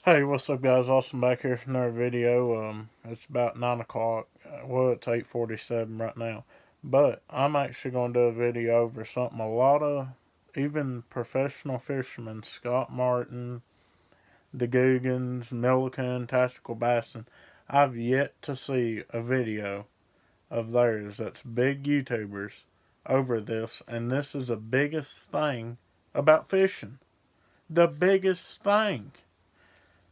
Hey, what's up, guys? Awesome back here for another video. It's about 9 o'clock. Well, it's 8:47 right now. But I'm actually going to do a video over something a lot of even professional fishermen, Scott Martin, the Googans, Milliken, Tactical Bassin, I've yet to see a video of theirs that's big YouTubers over this. And this is the biggest thing about fishing. The biggest thing.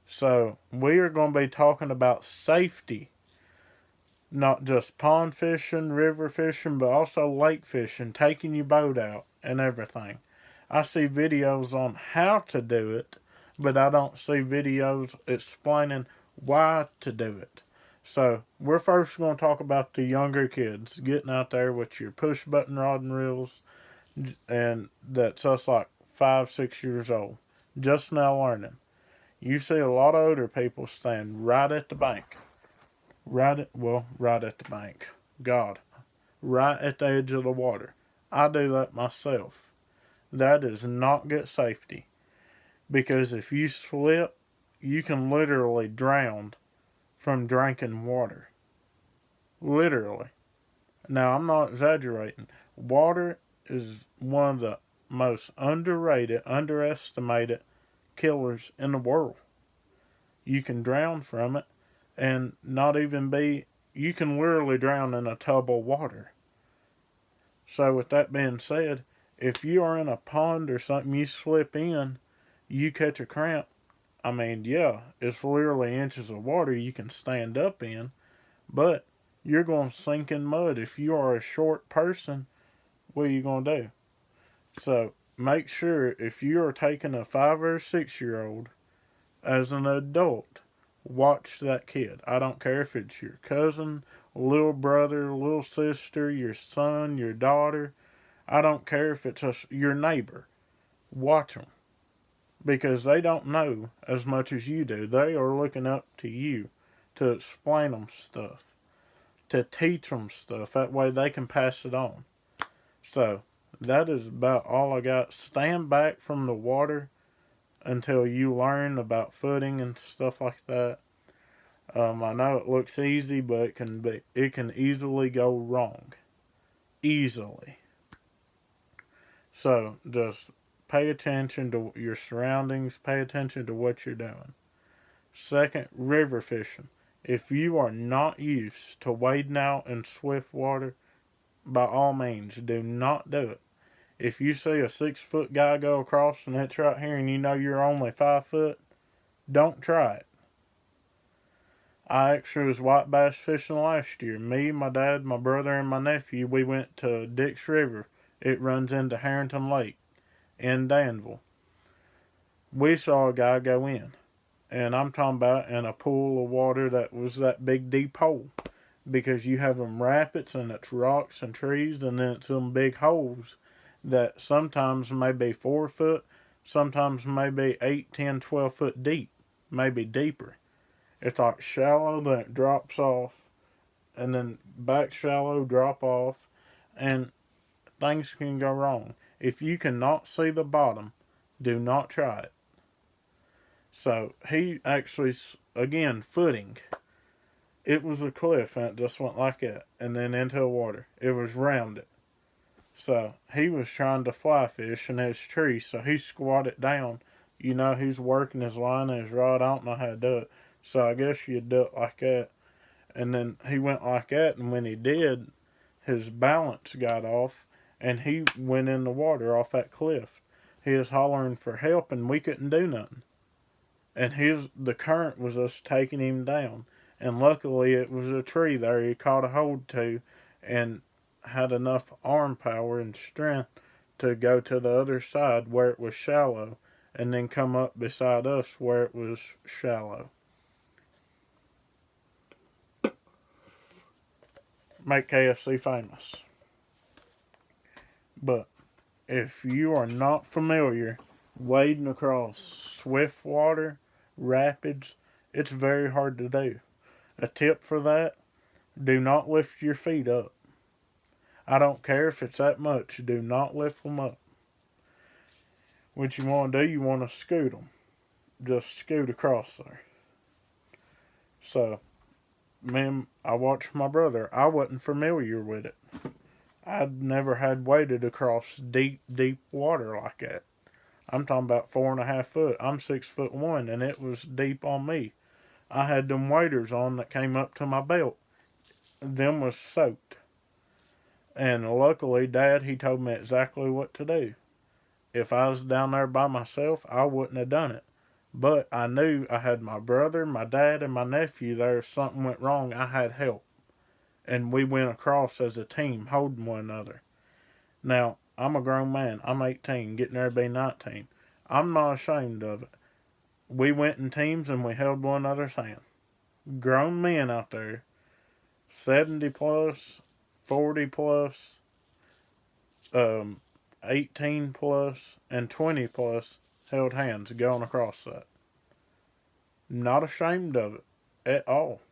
So, we are going to be talking about safety, not just pond fishing, river fishing, but also lake fishing, taking your boat out and everything. I see videos on how to do it, but I don't see videos explaining why to do it. So, we're first going to talk about the younger kids getting out there with your push button rod and reels, and that's us like 5, 6 years old, just now learning. You see a lot of older people stand right at the bank. Right at the bank. God. Right at the edge of the water. I do that myself. That is not good safety. Because if you slip, you can literally drown from drinking water. Literally. Now, I'm not exaggerating. Water is one of the most underrated, underestimated killers in the world. You can drown from it and not even be, you can literally drown in a tub of water. So, with that being said, if you are in a pond or something, you slip in, you catch a cramp. I mean, yeah, it's literally inches of water you can stand up in, but you're going to sink in mud. If you are a short person, what are you going to do? So, make sure if you are taking a 5 or 6 year old as an adult, watch that kid. I don't care if it's your cousin, little brother, little sister, your son, your daughter. I don't care if it's your neighbor. Watch them because they don't know as much as you do. They are looking up to you to explain them stuff, to teach them stuff. That way they can pass it on. So that is about all I got. Stand back from the water until you learn about footing and stuff like that. I know it looks easy, but it can easily go wrong. Easily. So just pay attention to your surroundings, pay attention to what you're doing. Second, river fishing. If you are not used to wading out in swift water, by all means, do not do it. If you see a 6 foot guy go across and it's right here and you know you're only 5 foot, don't try it. I actually was white bass fishing last year. Me, my dad, my brother, and my nephew, we went to Dix River. It runs into Harrington Lake in Danville. We saw a guy go in, and I'm talking about in a pool of water that was that big deep hole. Because you have them rapids and it's rocks and trees, and then it's some big holes that sometimes may be 4 foot, sometimes maybe 8, 10, 12 foot deep, maybe deeper. It's like shallow, then it drops off, and then back shallow, drop off, and things can go wrong. If you cannot see the bottom, do not try it. So he actually, again, footing. It was a cliff and it just went like that, and then into the water. It was rounded. So he was trying to fly fish in his tree, so he squatted down. You know, he's working his line and his rod. I don't know how to do it. So I guess you'd do it like that. And then he went like that, and when he did, his balance got off, and he went in the water off that cliff. He was hollering for help, and we couldn't do nothing. And the current was just taking him down. And luckily, it was a tree there he caught a hold to, and had enough arm power and strength to go to the other side where it was shallow, and then come up beside us where it was shallow. Make KFC famous. But if you are not familiar wading across swift water, rapids, it's very hard to do. A tip for that, do not lift your feet up. I don't care if it's that much, do not lift them up. What you want to do, you want to scoot them. just scoot across there. So, I watched my brother. I wasn't familiar with it. I'd never had waded across deep, deep water like that. I'm talking about 4.5 foot. I'm 6'1", and it was deep on me. I had them waders on that came up to my belt. Them was soaked. And luckily, Dad, he told me exactly what to do. If I was down there by myself, I wouldn't have done it. But I knew I had my brother, my dad, and my nephew there. If something went wrong, I had help. And we went across as a team, holding one another. Now, I'm a grown man. I'm 18, getting there to be 19. I'm not ashamed of it. We went in teams and we held one another's hand. Grown men out there, 70 plus, 40 plus, 18 plus, and 20 plus held hands going across that. Not ashamed of it at all.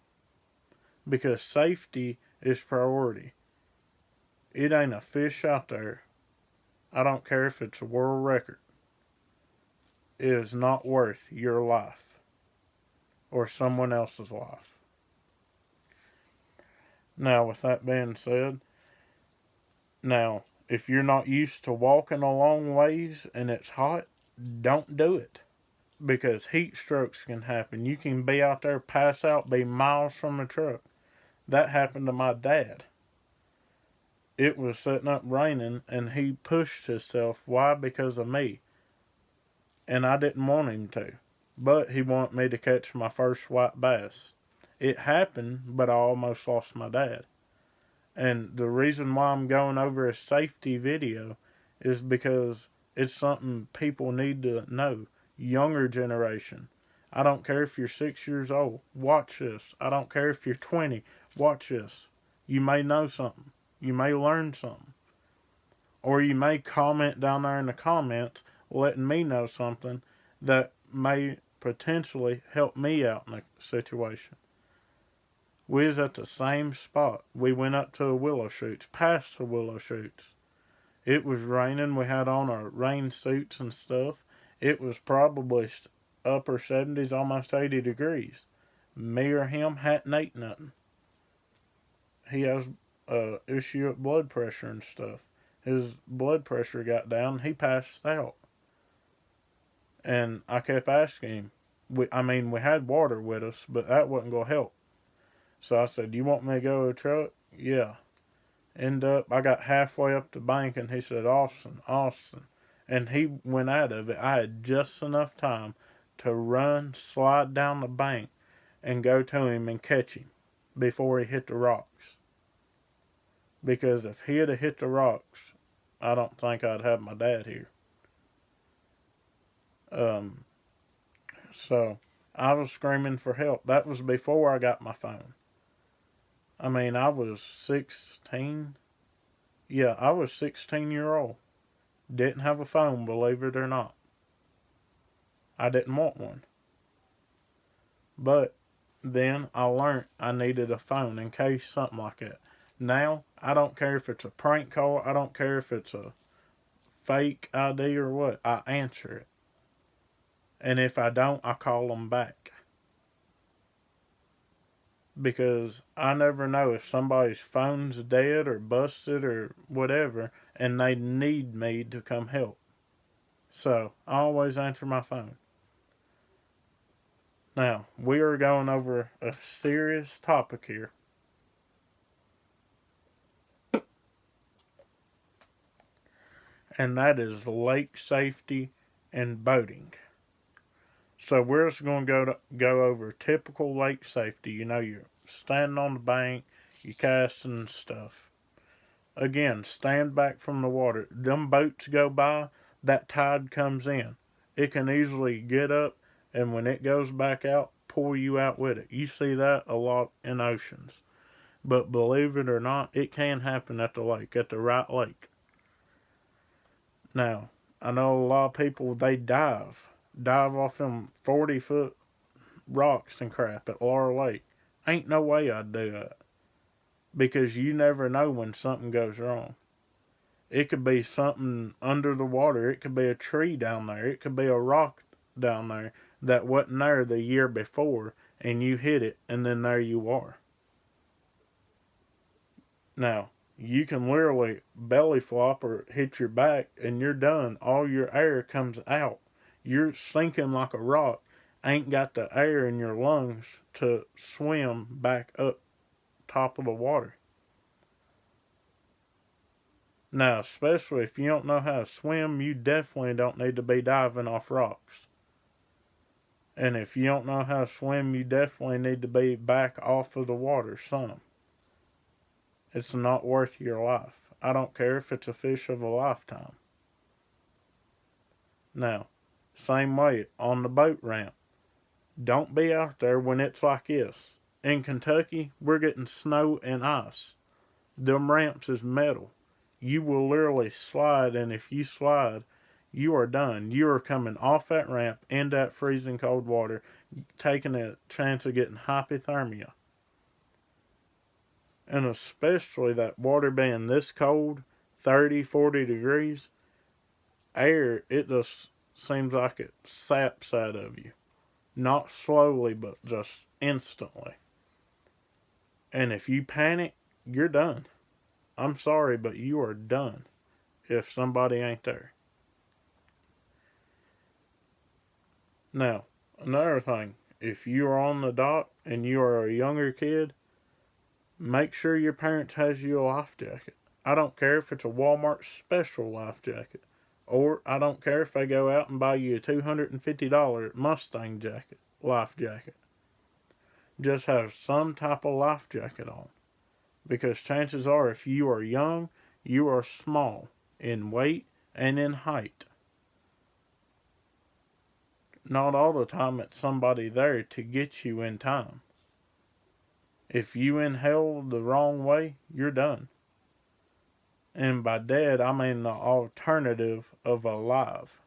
Because safety is priority. It ain't a fish out there. I don't care if it's a world record. It is not worth your life or someone else's life. Now, with that being said, now, if you're not used to walking a long ways and it's hot, don't do it. Because heat strokes can happen. You can be out there, pass out, be miles from the truck. That happened to my dad. It was setting up raining and he pushed himself. Why? Because of me. And I didn't want him to. But he wanted me to catch my first white bass. It happened, but I almost lost my dad. And the reason why I'm going over a safety video is because it's something people need to know. Younger generation. I don't care if you're 6 years old. Watch this. I don't care if you're 20. Watch this. You may know something. You may learn something. Or you may comment down there in the comments letting me know something that may potentially help me out in a situation. We was at the same spot. We went up to the willow shoots, past the willow shoots. It was raining. We had on our rain suits and stuff. It was probably upper 70s, almost 80 degrees. Me or him hadn't ate nothing. He has issue with blood pressure and stuff. His blood pressure got down. He passed out. And I kept asking him. We had water with us, but that wasn't going to help. So I said, "You want me to go to the truck?" "Yeah." I got halfway up the bank and he said, Austin. And he went out of it. I had just enough time to run, slide down the bank, and go to him and catch him before he hit the rocks. Because if he had hit the rocks, I don't think I'd have my dad here. So I was screaming for help. That was before I got my phone. I was 16. Yeah, I was 16-year-old. Didn't have a phone, believe it or not. I didn't want one. But then I learned I needed a phone in case something like that. Now, I don't care if it's a prank call. I don't care if it's a fake ID or what. I answer it. And if I don't, I call them back. Because I never know if somebody's phone's dead or busted or whatever, and they need me to come help. So, I always answer my phone. Now, we are going over a serious topic here. And that is lake safety and boating. So we're just going to go over typical lake safety. You're standing on the bank, you casting and stuff. Again, stand back from the water. Them boats go by, that tide comes in. It can easily get up, and when it goes back out, pull you out with it. You see that a lot in oceans. But believe it or not, it can happen at the lake, at the right lake. Now, I know a lot of people, they dive off them 40-foot rocks and crap at Laurel Lake. Ain't no way I'd do that. Because you never know when something goes wrong. It could be something under the water. It could be a tree down there. It could be a rock down there that wasn't there the year before, and you hit it, and then there you are. Now, you can literally belly flop or hit your back, and you're done. All your air comes out. You're sinking like a rock. Ain't got the air in your lungs to swim back up top of the water. Now, especially if you don't know how to swim, you definitely don't need to be diving off rocks. And if you don't know how to swim, you definitely need to be back off of the water some. It's not worth your life. I don't care if it's a fish of a lifetime. Now, same way on the boat ramp. Don't be out there when it's like this. In Kentucky, we're getting snow and ice. Them ramps is metal. You will literally slide, and if you slide, you are done. You are coming off that ramp in that freezing cold water, taking a chance of getting hypothermia. And especially that water being this cold, 30, 40 degrees, air, it just seems like it saps out of you. Not slowly, but just instantly. And if you panic, you're done. I'm sorry, but you are done if somebody ain't there. Now, another thing, if you are on the dock and you are a younger kid, make sure your parents has you a life jacket. I don't care if it's a Walmart special life jacket. Or I don't care if they go out and buy you a $250 Mustang jacket, life jacket. Just have some type of life jacket on. Because chances are, if you are young, you are small in weight and in height. Not all the time it's somebody there to get you in time. If you inhale the wrong way, you're done. And by dead, I mean the alternative of alive.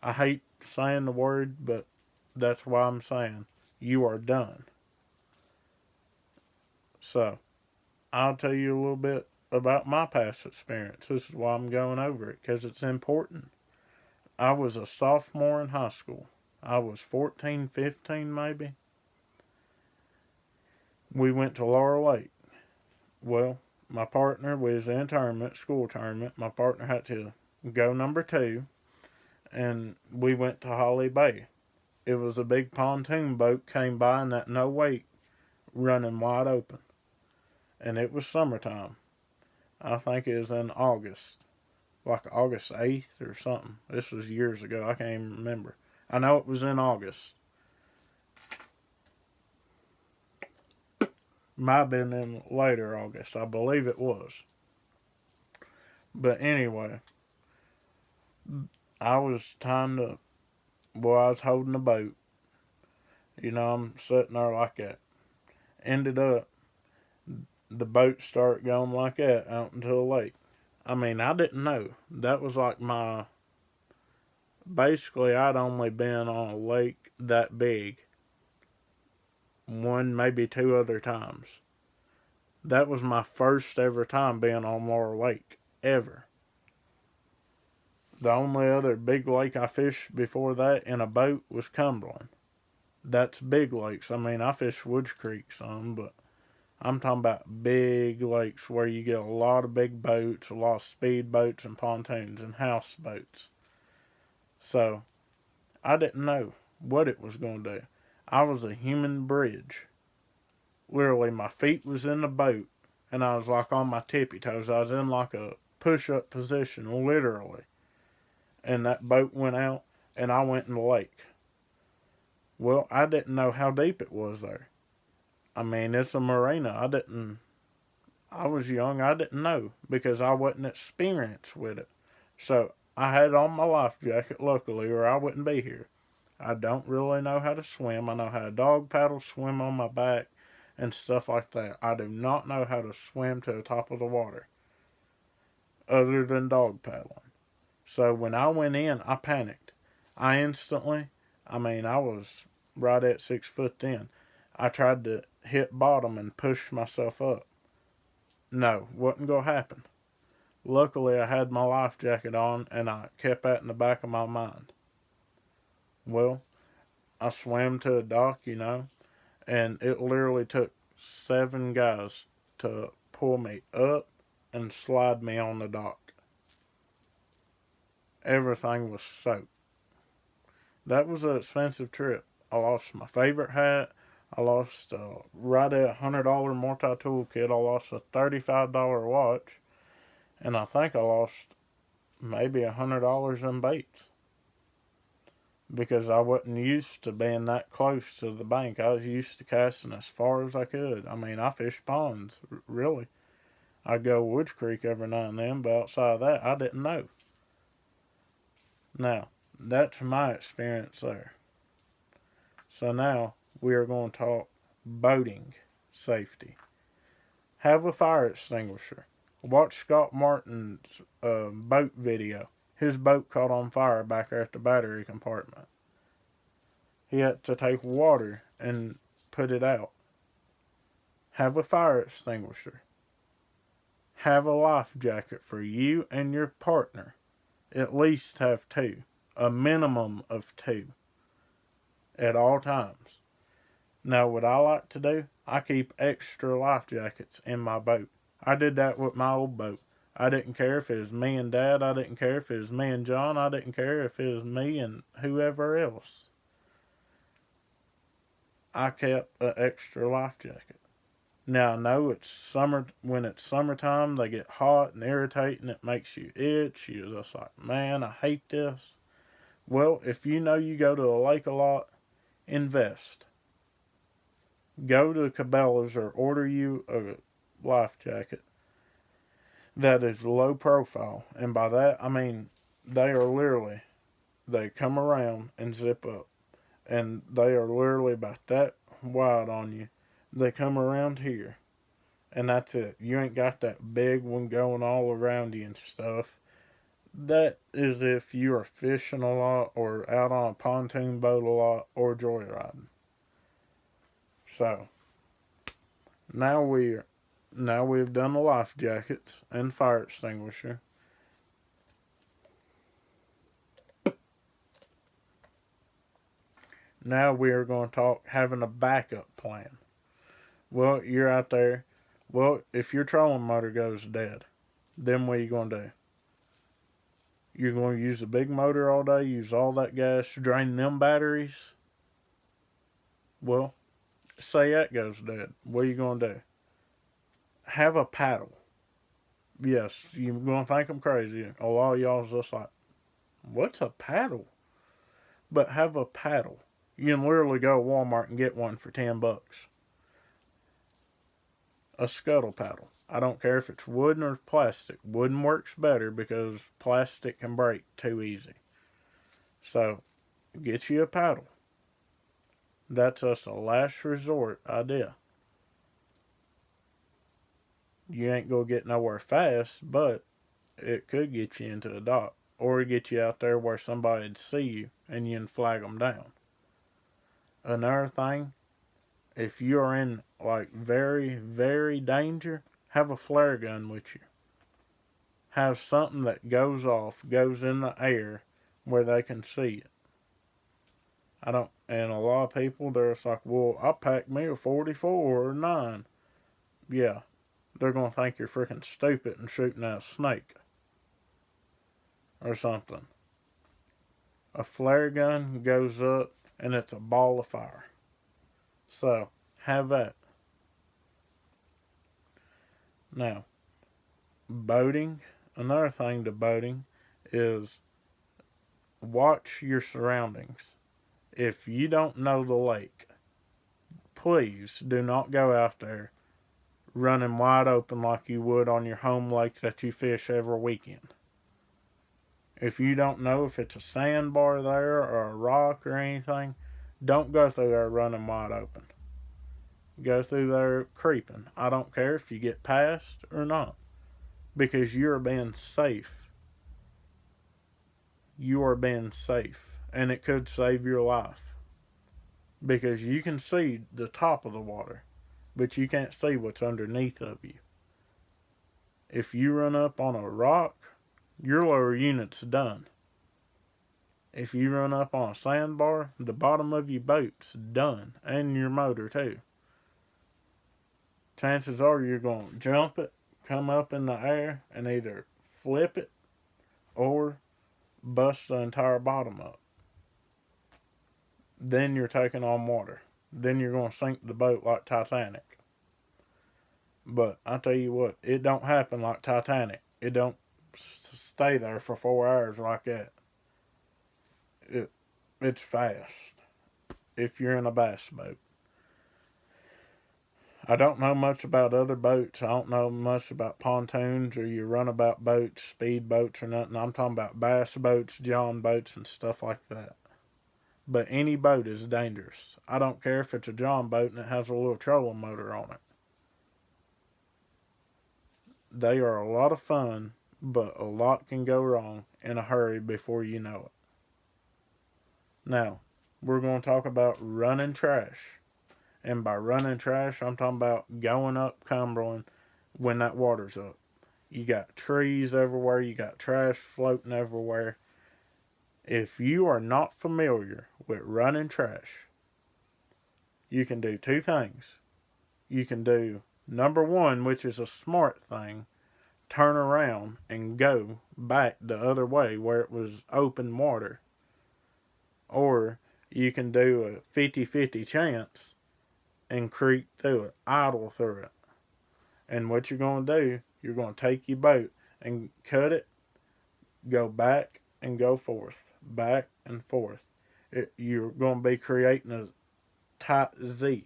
I hate saying the word, but that's why I'm saying you are done. So, I'll tell you a little bit about my past experience. This is why I'm going over it, because it's important. I was a sophomore in high school. I was 14, 15 maybe. We went to Laurel Lake. Well, my partner was in a tournament, school tournament. My partner had to go number 2, and we went to Holly Bay. It was a big pontoon boat came by and that no wake running wide open. And it was summertime. I think it was in August. Like August 8th or something. This was years ago. I can't even remember. I know it was in August. Might have been in later August. I believe it was. But anyway, I was trying to, well, I was holding the boat. You know, I'm sitting there like that. Ended up, the boat started going like that out into the lake. I mean, I didn't know. That was like my, basically, I'd only been on a lake that big one, maybe 2 other times. That was my first ever time being on Laurel Lake, ever. The only other big lake I fished before that in a boat was Cumberland. That's big lakes. I mean, I fished Woods Creek some, but I'm talking about big lakes where you get a lot of big boats, a lot of speed boats and pontoons and houseboats. So, I didn't know what it was going to do. I was a human bridge. Literally, my feet was in the boat, and I was like on my tippy toes. I was in like a push-up position, literally. And that boat went out, and I went in the lake. Well, I didn't know how deep it was there. I mean, it's a marina. I was young, I didn't know, because I wasn't experienced with it. So, I had on my life jacket, luckily, or I wouldn't be here. I don't really know how to swim. I know how to dog paddle, swim on my back, and stuff like that. I do not know how to swim to the top of the water, other than dog paddling. So, when I went in, I panicked. I instantly, I mean, I was right at 6 foot then. I tried to hit bottom and push myself up. No, wasn't going to happen. Luckily, I had my life jacket on, and I kept that in the back of my mind. Well, I swam to a dock, and it literally took 7 guys to pull me up and slide me on the dock. Everything was soaked. That was an expensive trip. I lost my favorite hat. I lost right at $100 multi-tool kit. I lost a $35 watch, and I think I lost maybe $100 in baits because I wasn't used to being that close to the bank. I was used to casting as far as I could. I mean, I fished ponds, really. I'd go Woods Creek every now and then, but outside of that, I didn't know. Now, that's my experience there. So now we are going to talk boating safety. Have a fire extinguisher. Watch Scott Martin's boat video. His boat caught on fire back there at the battery compartment. He had to take water and put it out. Have a fire extinguisher. Have a life jacket for you and your partner. At least have 2. A minimum of 2. At all times. Now, what I like to do, I keep extra life jackets in my boat. I did that with my old boat. I didn't care if it was me and Dad. I didn't care if it was me and John. I didn't care if it was me and whoever else. I kept an extra life jacket. Now, I know it's summer. When it's summertime, they get hot and irritating. It makes you itch. You're just like, man, I hate this. Well, if you know you go to a lake a lot, invest. Go to Cabela's or order you a life jacket that is low profile. And by that, I mean they are literally, they come around and zip up. And they are literally about that wide on you. They come around here. And that's it. You ain't got that big one going all around you and stuff. That is if you are fishing a lot or out on a pontoon boat a lot or joyriding. So now we've done the life jackets and fire extinguisher. Now we are going to talk having a backup plan. Well, you're out there. Well, if your trolling motor goes dead, then what are you going to do? You're going to use a big motor all day, use all that gas, drain them batteries? Well, say that goes dead. What are you going to do? Have a paddle. Yes, you're going to think I'm crazy. A lot of y'all's just like, what's a paddle? But have a paddle. You can literally go to Walmart and get one for $10. A scuttle paddle. I don't care if it's wooden or plastic. Wooden works better because plastic can break too easy. So, get you a paddle. That's just a last resort idea. You ain't gonna get nowhere fast, but it could get you into a dock. Or get you out there where somebody'd see you and you can flag them down. Another thing, if you're in like very, very danger, have a flare gun with you. Have something that goes off, goes in the air where they can see it. And a lot of people, they're just like, well, I packed me a 44 or 9. Yeah, they're going to think you're freaking stupid and shooting at a snake or something. A flare gun goes up and it's a ball of fire. So, have that. Now, boating, another thing to boating is watch your surroundings. If you don't know the lake, please do not go out there running wide open like you would on your home lake that you fish every weekend. If you don't know if it's a sandbar there or a rock or anything, don't go through there running wide open. Go through there creeping. I don't care if you get past or not, because you're being safe. You are being safe, and it could save your life. Because you can see the top of the water, but you can't see what's underneath of you. If you run up on a rock, your lower unit's done. If you run up on a sandbar, the bottom of your boat's done, and your motor too. Chances are you're going to jump it, come up in the air, and either flip it or bust the entire bottom up. Then you're taking on water. Then you're going to sink the boat like Titanic. But I tell you what, it don't happen like Titanic. It don't stay there for 4 hours like that. It's fast if you're in a bass boat. I don't know much about other boats. I don't know much about pontoons or your runabout boats, speed boats, or nothing. I'm talking about bass boats, john boats, and stuff like that. But any boat is dangerous. I don't care if it's a john boat and it has a little trolling motor on it. They are a lot of fun, but a lot can go wrong in a hurry before you know it. Now, we're going to talk about running trash. And by running trash, I'm talking about going up Cumberland when that water's up. You got trees everywhere, you got trash floating everywhere. If you are not familiar with running trash, you can do two things. You can do number one, which is a smart thing, turn around and go back the other way where it was open water. Or you can do a 50-50 chance and creep through it, idle through it. And what you're going to do, you're going to take your boat and cut it, go back and go forth, back and forth. You're going to be creating a tight Z.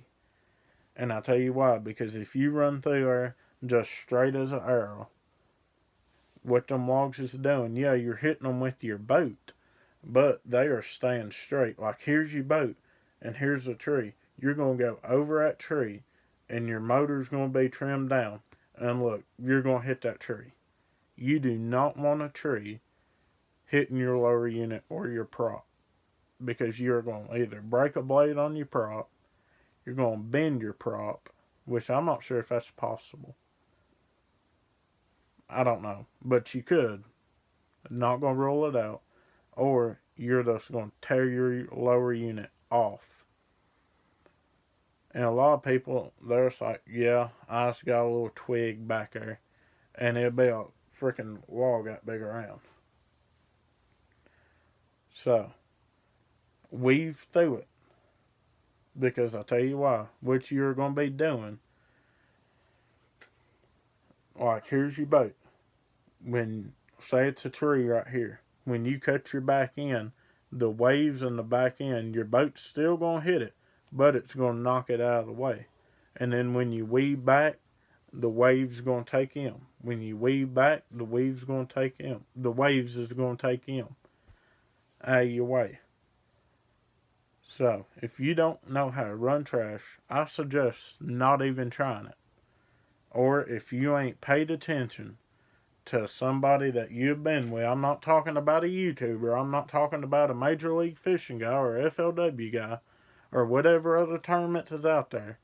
And I'll tell you why, because if you run through there just straight as an arrow, what them logs is doing, yeah, you're hitting them with your boat, but they are staying straight. Like, here's your boat, and here's a tree. You're going to go over that tree, and your motor's going to be trimmed down. And look, you're going to hit that tree. You do not want a tree hitting your lower unit or your prop, because you're going to either break a blade on your prop, you're going to bend your prop, which I'm not sure if that's possible. I don't know, but you could. Not going to rule it out. Or you're just going to tear your lower unit off. And a lot of people, they're just like, yeah, I just got a little twig back there. And it'll be a freaking log that big around. So, weave through it. Because I'll tell you why. What you're going to be doing. Like, here's your boat. When, say it's a tree right here. When you cut your back end, the waves in the back end, your boat's still going to hit it, but it's going to knock it out of the way. And then when you weave back, the waves going to take him. When you weave back, the waves going to take him. The waves is going to take him out of your way. So, if you don't know how to run trash, I suggest not even trying it. Or if you ain't paid attention to somebody that you've been with, I'm not talking about a YouTuber, I'm not talking about a Major League Fishing guy or FLW guy or whatever other tournament is out there.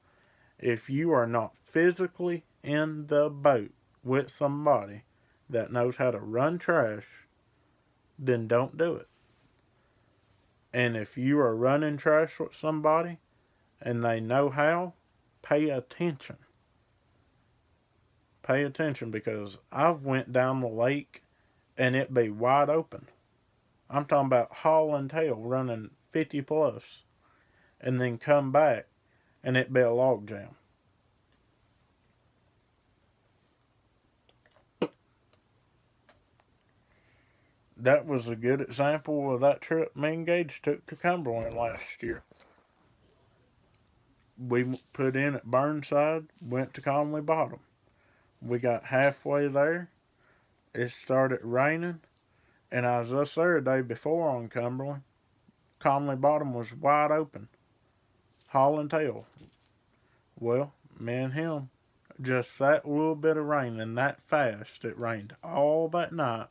If you are not physically in the boat with somebody that knows how to run trash, then don't do it. And if you are running trash with somebody and they know how, pay attention. Pay attention, because I've went down the lake and it be wide open. I'm talking about haul and tail running 50 plus and then come back and it be a log jam. That was a good example of that trip me and Gage took to Cumberland last year. We put in at Burnside, went to Conley Bottom. We got halfway there, it started raining, and I was just there the day before on Cumberland. Conley Bottom was wide open, hauling tail. Well, me and him, just that little bit of rain and that fast, it rained all that night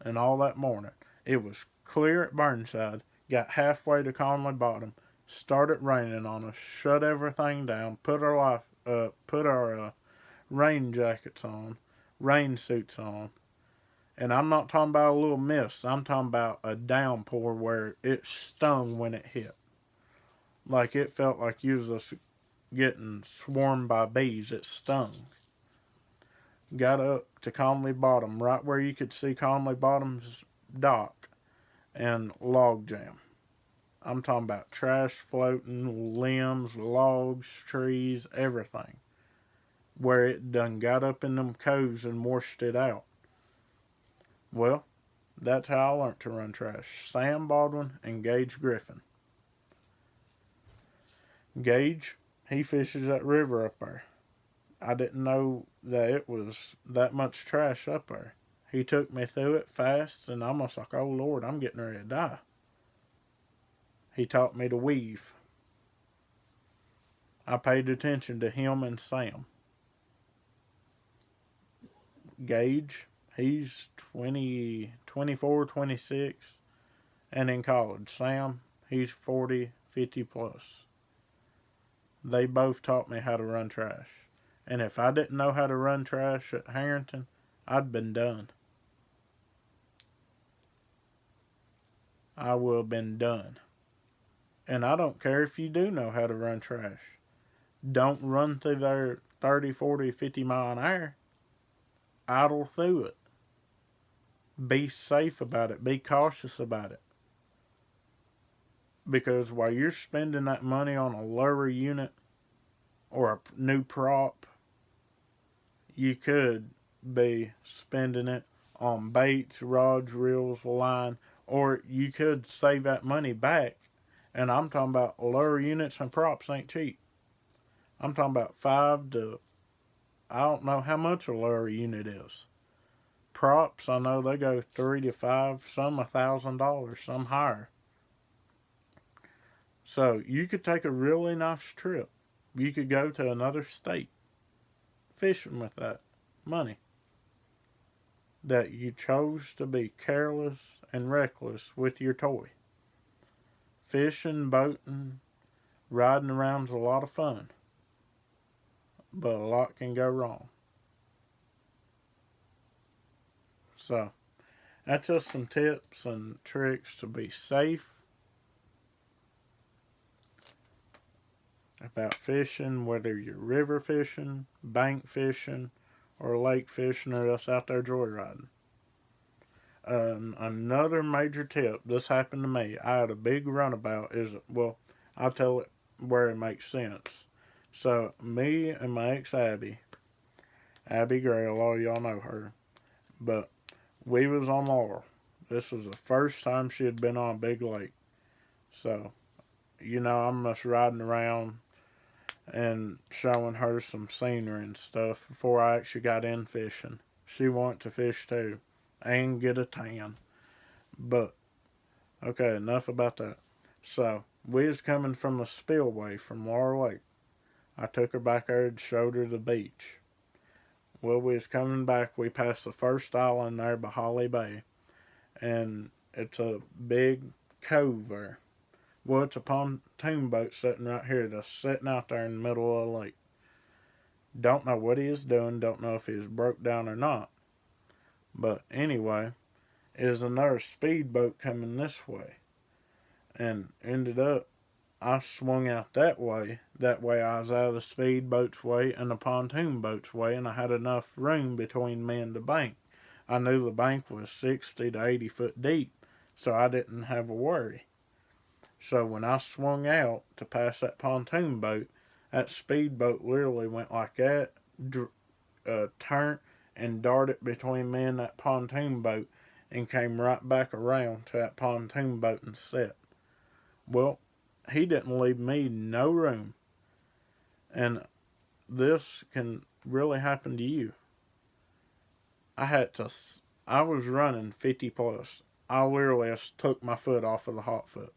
and all that morning. It was clear at Burnside, got halfway to Conley Bottom, started raining on us, shut everything down, put our rain jackets on, rain suits on, And I'm not talking about a little mist. I'm talking about a downpour where it stung when it hit. Like it felt like you was just getting swarmed by bees. It stung. Got up to Conley Bottom, right where you could see Conley Bottom's dock and log jam. I'm talking about trash floating, limbs, logs, trees, everything. Where it done got up in them coves and washed it out. Well, that's how I learned to run trash. Sam Baldwin and Gage Griffin. Gage, he fishes that river up there. I didn't know that it was that much trash up there. He took me through it fast, and I'm almost like, oh Lord, I'm getting ready to die. He taught me to weave. I paid attention to him and Sam. Gage, he's 20, 24, 26, and in college. Sam, he's 40, 50 plus. They both taught me how to run trash. And if I didn't know how to run trash at Harrington, I'd been done. I would have been done. And I don't care if you do know how to run trash. Don't run through there 30, 40, 50 mile an hour. Idle through it. Be safe about it. Be cautious about it. Because while you're spending that money on a lower unit or a new prop, you could be spending it on baits, rods, reels, line, or you could save that money back. And I'm talking about lower units and props ain't cheap. I'm talking about 5 to, I don't know how much a lower unit is. Props, I know they go 3 to 5, some $1,000, some higher. So you could take a really nice trip. You could go to another state fishing with that money that you chose to be careless and reckless with your toy. Fishing, boating, riding around's a lot of fun, but a lot can go wrong. So, that's just some tips and tricks to be safe about fishing, whether you're river fishing, bank fishing, or lake fishing, or just out there joyriding. Another major tip, this happened to me. I had a big runabout. Well, I'll tell it where it makes sense. So, me and my ex Abby Gray, a lot of y'all know her, but we was on Laurel. This was the first time she had been on a big lake. So, I'm just riding around and showing her some scenery and stuff before I actually got in fishing. She wanted to fish too and get a tan. But, okay, enough about that. So, we was coming from a spillway from Laurel Lake. I took her back there and showed her the beach. Well, we was coming back. We passed the first island there by Holly Bay. And it's a big cove there. Well, it's a pontoon boat sitting right here that's sitting out there in the middle of the lake. Don't know what he is doing. Don't know if he was broke down or not. But anyway, is another speedboat coming this way. And ended up, I swung out that way. That way I was out of the speedboat's way and the pontoon boat's way, and I had enough room between me and the bank. I knew the bank was 60 to 80 foot deep, so I didn't have a worry. So when I swung out to pass that pontoon boat, that speedboat literally went like that, turned and darted between me and that pontoon boat and came right back around to that pontoon boat and set. Well, he didn't leave me no room. And this can really happen to you. I was running 50 plus. I literally just took my foot off of the hot foot.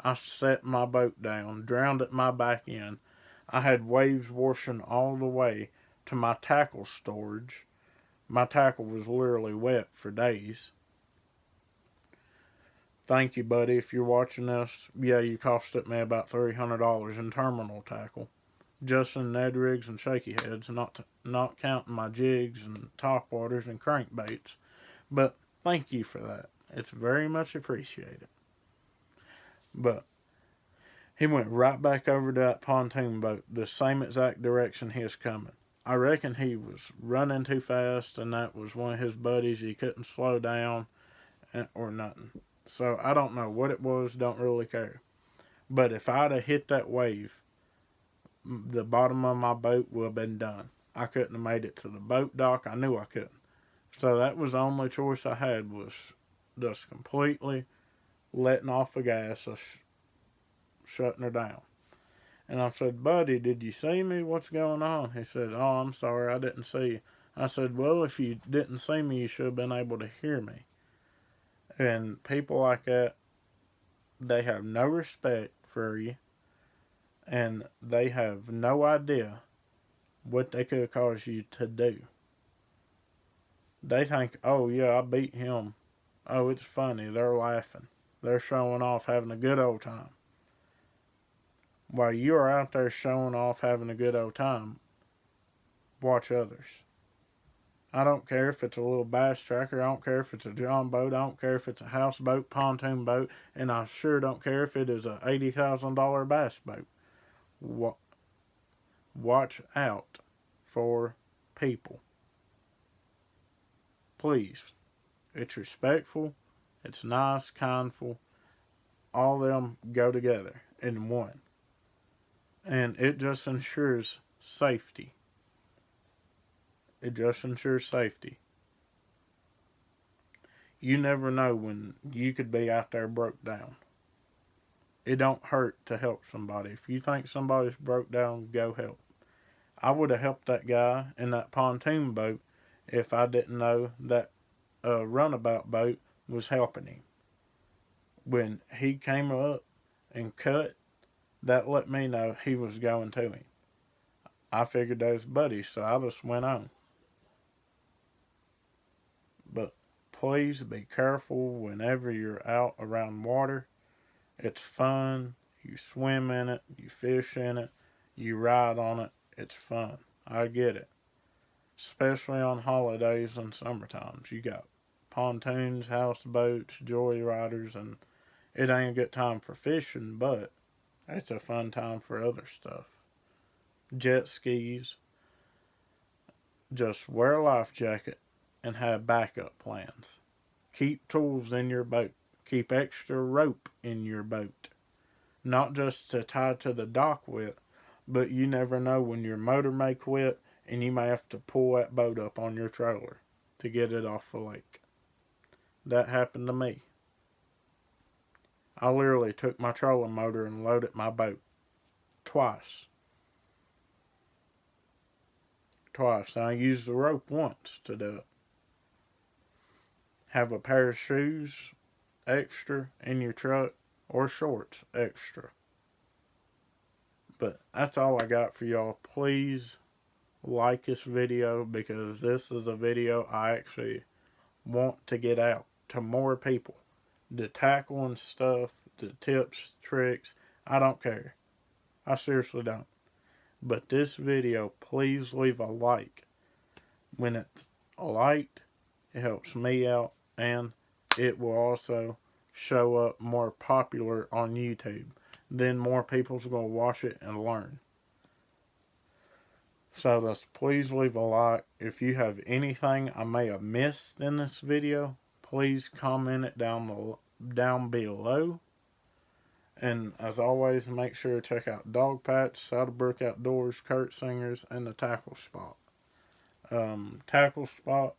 I set my boat down, drowned at my back end. I had waves washing all the way to my tackle storage. My tackle was literally wet for days. Thank you, buddy, if you're watching this. Yeah, you costed me about $300 in terminal tackle. Just in Ned rigs and shaky heads, not counting my jigs and top waters and crankbaits. But thank you for that. It's very much appreciated. But he went right back over to that pontoon boat, the same exact direction he was coming. I reckon he was running too fast, and that was one of his buddies. He couldn't slow down or nothing. So I don't know what it was, don't really care. But if I'd have hit that wave, the bottom of my boat would have been done. I couldn't have made it to the boat dock. I knew I couldn't. So that was the only choice I had, was just completely letting off the gas, shutting her down. And I said, buddy, did you see me? What's going on? He said, oh, I'm sorry, I didn't see you. I said, well, if you didn't see me, you should have been able to hear me. And people like that, they have no respect for you, and they have no idea what they could cause you to do. They think, oh, yeah, I beat him. Oh, it's funny. They're laughing. They're showing off, having a good old time. While you are out there showing off, having a good old time, watch others. I don't care if it's a little bass tracker. I don't care if it's a John boat. I don't care if it's a houseboat, pontoon boat. And I sure don't care if it is a $80,000 bass boat. Watch out for people. Please. It's respectful. It's nice, kindful. All of them go together in one. And it just ensures safety. It just ensures safety. You never know when you could be out there broke down. It don't hurt to help somebody. If you think somebody's broke down, go help. I would have helped that guy in that pontoon boat if I didn't know that a runabout boat was helping him. When he came up and cut, that let me know he was going to him. I figured they was buddies, so I just went on. But please be careful whenever you're out around water. It's fun. You swim in it, you fish in it, you ride on it. It's fun. I get it. Especially on holidays and summertimes. You got pontoons, houseboats, joyriders, and it ain't a good time for fishing, but it's a fun time for other stuff. Jet skis. Just wear a life jacket and have backup plans. Keep tools in your boat. Keep extra rope in your boat. Not just to tie to the dock with, but you never know when your motor may quit and you may have to pull that boat up on your trailer to get it off the lake. That happened to me. I literally took my trolling motor and loaded my boat. Twice. And I used the rope once to do it. Have a pair of shoes extra in your truck, or shorts extra. But that's all I got for y'all. Please like this video, because this is a video I actually want to get out to more people. The tackling stuff, the tips, tricks, I don't care. I seriously don't. But this video, please leave a like. When it's liked, it helps me out, and it will also show up more popular on YouTube. Then more people's going to watch it and learn. So just please leave a like. If you have anything I may have missed in this video, please comment it down below. And as always, make sure to check out Dogpatch, Saddlebrook Outdoors, Kurt Singers, and the Tackle Spot. Tackle Spot,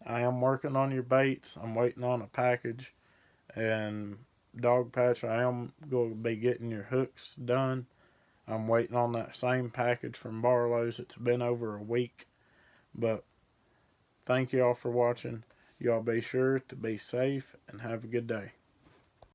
I am working on your baits. I'm waiting on a package. And Dogpatch, I am going to be getting your hooks done. I'm waiting on that same package from Barlow's. It's been over a week. But thank y'all for watching. Y'all be sure to be safe and have a good day.